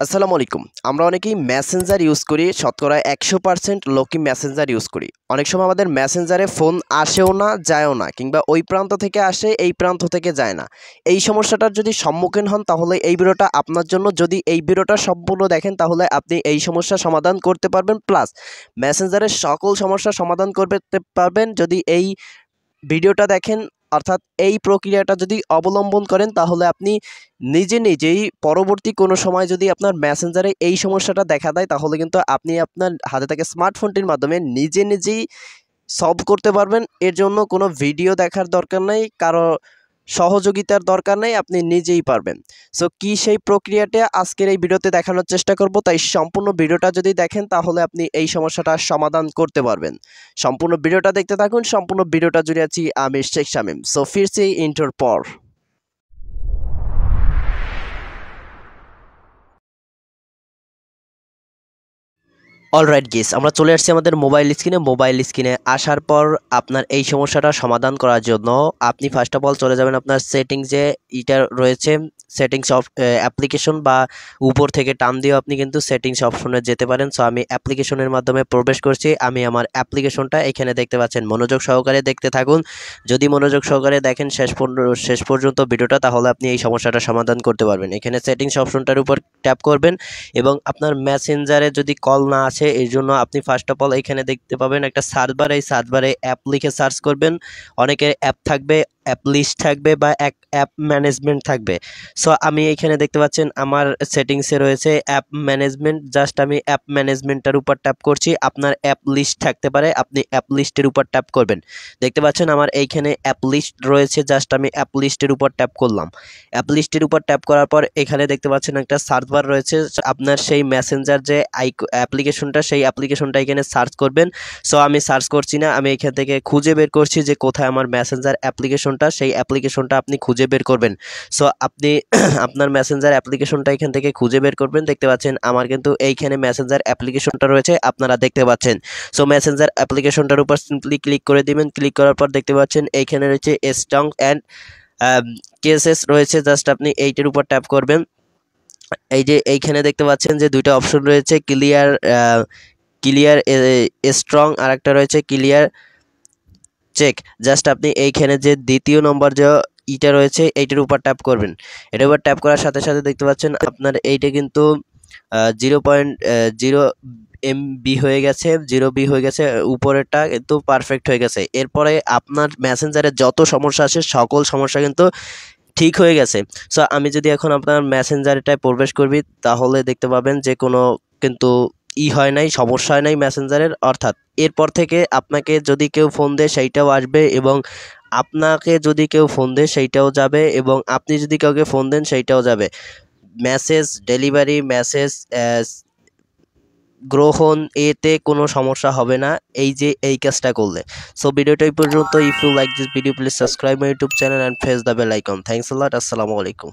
আসসালামু আলাইকুম। আমরা অনেকেই মেসেঞ্জার ইউজ করি, শতকরা ১০০% লোকই মেসেঞ্জার ইউজ করি। অনেক সময় আমাদের মেসেঞ্জারে ফোন আসেও না, যায়ও না, কিংবা ওই প্রান্ত থেকে আসে, এই প্রান্ত থেকে যায় না। এই সমস্যাটার যদি সম্মুখীন হন তাহলে এই ভিডিওটা আপনার জন্য। যদি এই ভিডিওটা সম্পূর্ণ দেখেন তাহলে আপনি এই সমস্যার সমাধান করতে পারবেন, প্লাস মেসেঞ্জারের সকল সমস্যার সমাধান করতে পারবেন। যদি এই ভিডিওটা দেখেন, অর্থাৎ এই প্রক্রিয়াটা যদি অবলম্বন করেন তাহলে আপনি নিজেই পরবর্তী কোনো সময় যদি আপনার মেসেঞ্জারে এই সমস্যাটা দেখা দেয় তাহলে কিন্তু আপনি আপনার হাতে থাকা স্মার্টফোনটির মাধ্যমে নিজেই সলভ করতে পারবেন। এর জন্য কোনো ভিডিও দেখার দরকার নেই, কারো সহযোগিতার দরকার নেই, আপনি নিজেই পারবেন। সো কি সেই প্রক্রিয়াটা আজকের এই ভিডিওতে দেখানোর চেষ্টা করব, তাই সম্পূর্ণ ভিডিওটা যদি দেখেন তাহলে আপনি এই সমস্যাটার সমাধান করতে পারবেন। সম্পূর্ণ ভিডিওটা দেখতে থাকুন। সম্পূর্ণ ভিডিওটা জুড়ে আছি আমি শেখ শামীম। সো ফিরছি ইন্টার পর। অলরাইট গেস, আমরা চলে আসছি আমাদের মোবাইল স্ক্রিনে আসার পর আপনার এই সমস্যাটা সমাধান করার জন্য আপনি ফার্স্ট অফ অল চলে যাবেন আপনার সেটিংসে। এটা রয়েছে সেটিংস অফ অ্যাপ্লিকেশন, বা উপর থেকে টান দিয়েও আপনি কিন্তু সেটিংস অপশনে যেতে পারেন। সো আমি অ্যাপ্লিকেশনের মাধ্যমে প্রবেশ করছি। আমি আমার অ্যাপ্লিকেশনটা এখানে দেখতে পাচ্ছেন, মনোযোগ সহকারে দেখতে থাকুন। যদি মনোযোগ সহকারে দেখেন শেষ পর্যন্ত ভিডিওটা, তাহলে আপনি এই সমস্যাটা সমাধান করতে পারবেন। এখানে সেটিংস অপশনটার উপর ট্যাপ করবেন এবং আপনার মেসেঞ্জারে যদি কল না আসে, এই জন্য আপনি ফার্স্ট অফ অল এখানে দেখতে পাবেন একটা সার্চ বার। এই সার্চ বারে অ্যাপ লিখে সার্চ করবেন। অনেকের অ্যাপ থাকবে, অ্যাপ লিস্ট থাকবে, বা অ্যাপ ম্যানেজমেন্ট থাকবে। সো আমি এখানে দেখতে পাচ্ছেন আমার সেটিংসে রয়েছে অ্যাপ ম্যানেজমেন্ট। জাস্ট আমি অ্যাপ ম্যানেজমেন্টটার উপর ট্যাপ করছি। আপনার অ্যাপ লিস্ট থাকতে পারে, আপনি অ্যাপ লিস্টের উপর ট্যাপ করবেন। দেখতে পাচ্ছেন আমার এইখানে অ্যাপ লিস্ট রয়েছে, জাস্ট আমি অ্যাপ লিস্টের উপর ট্যাপ করলাম। অ্যাপ লিস্টের উপর ট্যাপ করার পর এখানে দেখতে পাচ্ছেন একটা সার্চ বার রয়েছে। আপনার সেই মেসেঞ্জার যে অ্যাপ্লিকেশনটা, সেই অ্যাপ্লিকেশনটা এখানে সার্চ করবেন। সো আমি সার্চ করছি না, আমি এখান থেকে খুঁজে বের করছি যে কোথায় আমার মেসেঞ্জার অ্যাপ্লিকেশনটা। সেই অ্যাপ্লিকেশনটা আপনি খুঁজে বের করবেন। সো আপনি আপনার মেসেঞ্জার অ্যাপ্লিকেশনটা এখান থেকে খুঁজে বের করবেন। দেখতে পাচ্ছেন আমার কিন্তু এইখানে মেসেঞ্জার অ্যাপ্লিকেশনটা রয়েছে, আপনারা দেখতে পাচ্ছেন। সো মেসেঞ্জার অ্যাপ্লিকেশনটার উপর সিম্পলি ক্লিক করে দিবেন। ক্লিক করার পর দেখতে পাচ্ছেন এইখানে রয়েছে স্ট্রং অ্যান্ড কেসেস রয়েছে, জাস্ট আপনি এইটার উপর ট্যাপ করবেন। এই যে এইখানে দেখতে পাচ্ছেন যে দুইটা অপশন রয়েছে, ক্লিয়ার স্ট্রং, আর একটা রয়েছে ক্লিয়ার চেক। জাস্ট আপনি এইখানে যে দ্বিতীয় নম্বর যে ইটা রয়েছে এইটার উপর ট্যাপ করবেন। এটার উপর ট্যাপ করার সাথে সাথে দেখতে পাচ্ছেন আপনার এইটা কিন্তু 0.0 MB হয়ে গেছে, 0B হয়ে গেছে। উপরেরটা কিন্তু পারফেক্ট হয়ে গেছে। এরপরে আপনার মেসেঞ্জারে যত সমস্যা আসে সকল সমস্যা কিন্তু ঠিক হয়ে গেছে। সো আমি যদি এখন আপনার মেসেঞ্জারটায় প্রবেশ করবি তাহলে দেখতে পাবেন যে কোনো কিন্তু হয় নাই, সমস্যা হয় নাই মেসেঞ্জারের। অর্থাৎ এরপর থেকে আপনাকে যদি কেউ ফোন দেয় সেইটাও আসবে, এবং আপনাকে যদি কেউ ফোন দেয় সেইটাও যাবে, এবং আপনি যদি কাউকে ফোন দেন সেইটাও যাবে। মেসেজ ডেলিভারি, মেসেজ গ্রহণ, এতে কোনো সমস্যা হবে না এই কাজটা করলে। সো ভিডিওটা এই পর্যন্ত। If you like this video please subscribe my YouTube channel and press the bell icon. Thanks a lot. আসসালামু আলাইকুম।